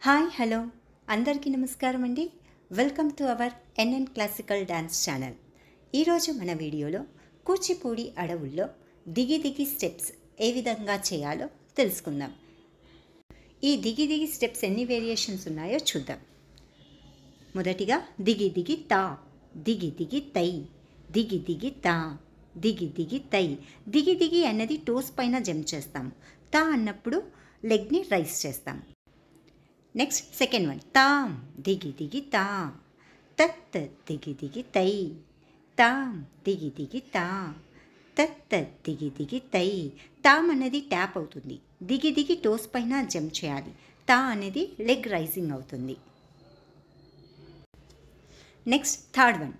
Hi hello అందరికీ నమస్కారం అండి. Welcome to our NN classical dance channel. ఈరోజు మన వీడియోలో కూచిపూడి అడవుల్లో దిగి దిగి స్టెప్స్ ఏ విధంగా చేయాలో తెలుసుకుందాం. ఈ దిగి దిగి స్టెప్స్ ఎన్ని వేరియేషన్స్ ఉన్నాయో చూద్దాం. మొదటిగా దిగి దిగి తా, దిగి దిగి తై, దిగి దిగి తా, దిగి దిగి తై. దిగి దిగి అన్నది టోస్ పైన జంప్ చేస్తాము. తా అన్నప్పుడు లెగ్ని రైస్ చేస్తాం. నెక్స్ట్ సెకండ్ వన్ తాం, దిగి దిగి తా, తత్ దిగి దిగి తై, తాం దిగి దిగి తా, తత్ దిగి దిగి తై. తాం అనేది ట్యాప్ అవుతుంది. దిగి దిగి టోస్ పైన జంప్ చేయాలి. తా అనేది లెగ్ రైజింగ్ అవుతుంది. నెక్స్ట్ థర్డ్ వన్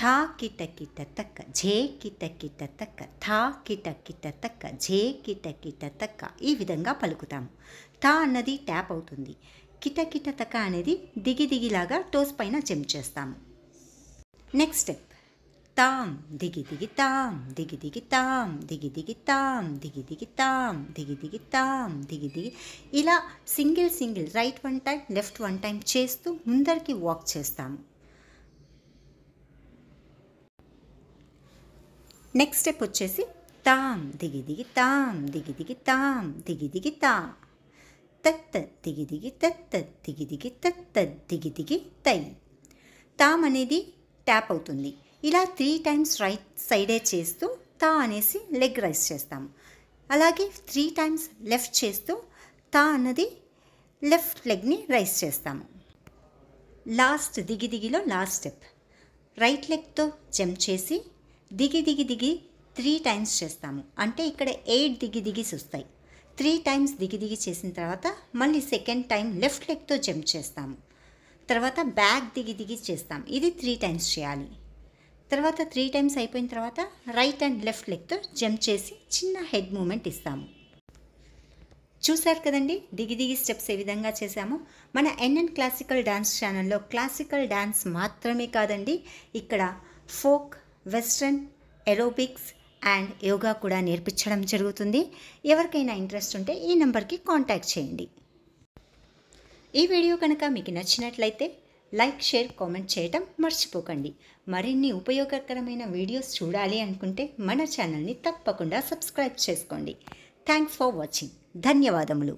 థా కిట కిట తక్క, ఝే కిట కిట తక్క, థా కిట కిట తక్క, ఝే కిట కిట తక్క. ఈ విధంగా పలుకుతాము. థా అన్నది ట్యాప్ అవుతుంది. కిట కిట తక్క అనేది దిగి దిగిలాగా టోస్ పైన జంప్ చేస్తాము. నెక్స్ట్ స్టెప్ తాం, దిగి దిగి తాం, దిగి దిగి తాం, దిగి దిగి తాం, దిగి దిగి తాం, దిగి దిగి తాం, దిగి దిగి. ఇలా single right one time left one time చేస్తూ ముందరికి వాక్ చేస్తాము. నెక్స్ట్ స్టెప్ వచ్చేసి తాం, దిగి దిగి తాం, దిగి దిగి తాం, దిగి దిగి తా, తత్ దిగి దిగి తత్, దిగి దిగి తత్, దిగి దిగి తై. తాం అనేది ట్యాప్ అవుతుంది. ఇలా 3 టైమ్స్ రైట్ సైడే చేస్తూ తా అనేసి లెగ్ రైస్ చేస్తాము. అలాగే 3 టైమ్స్ లెఫ్ట్ చేస్తూ తా అన్నది లెఫ్ట్ లెగ్ని రైస్ చేస్తాము. లాస్ట్ దిగి దిగిలో లాస్ట్ స్టెప్ రైట్ లెగ్తో జంప్ చేసి దిగి దిగి దిగి 3 టైమ్స్ చేస్తాము. అంటే ఇక్కడ 8 దిగి దిగిస్ వస్తాయి. 3 టైమ్స్ దిగి దిగి చేసిన తర్వాత మళ్ళీ సెకండ్ టైం లెఫ్ట్ లెగ్తో జంప్ చేస్తాము. తర్వాత బ్యాక్ దిగి దిగి చేస్తాం. ఇది 3 టైమ్స్ చేయాలి. తర్వాత 3 టైమ్స్ అయిపోయిన తర్వాత రైట్ అండ్ లెఫ్ట్ లెగ్తో జంప్ చేసి చిన్న హెడ్ మూమెంట్ ఇస్తాము. చూశారు కదండి దిగి దిగి స్టెప్స్ ఏ విధంగా చేశామో. మన ఎన్ఎన్ క్లాసికల్ డాన్స్ ఛానల్లో క్లాసికల్ డాన్స్ మాత్రమే కాదండి, ఇక్కడ folk, western, aerobics and yoga కూడా నేర్పించడం జరుగుతుంది. ఎవరికైనా ఇంట్రెస్ట్ ఉంటే ఈ నెంబర్కి కాంటాక్ట్ చేయండి. ఈ వీడియో కనుక మీకు నచ్చినట్లయితే లైక్, షేర్, కామెంట్ చేయటం మర్చిపోకండి. మరిన్ని ఉపయోగకరమైన వీడియోస్ చూడాలి అనుకుంటే మన ఛానల్ని తప్పకుండా సబ్స్క్రైబ్ చేసుకోండి. Thanks for watching. ధన్యవాదములు.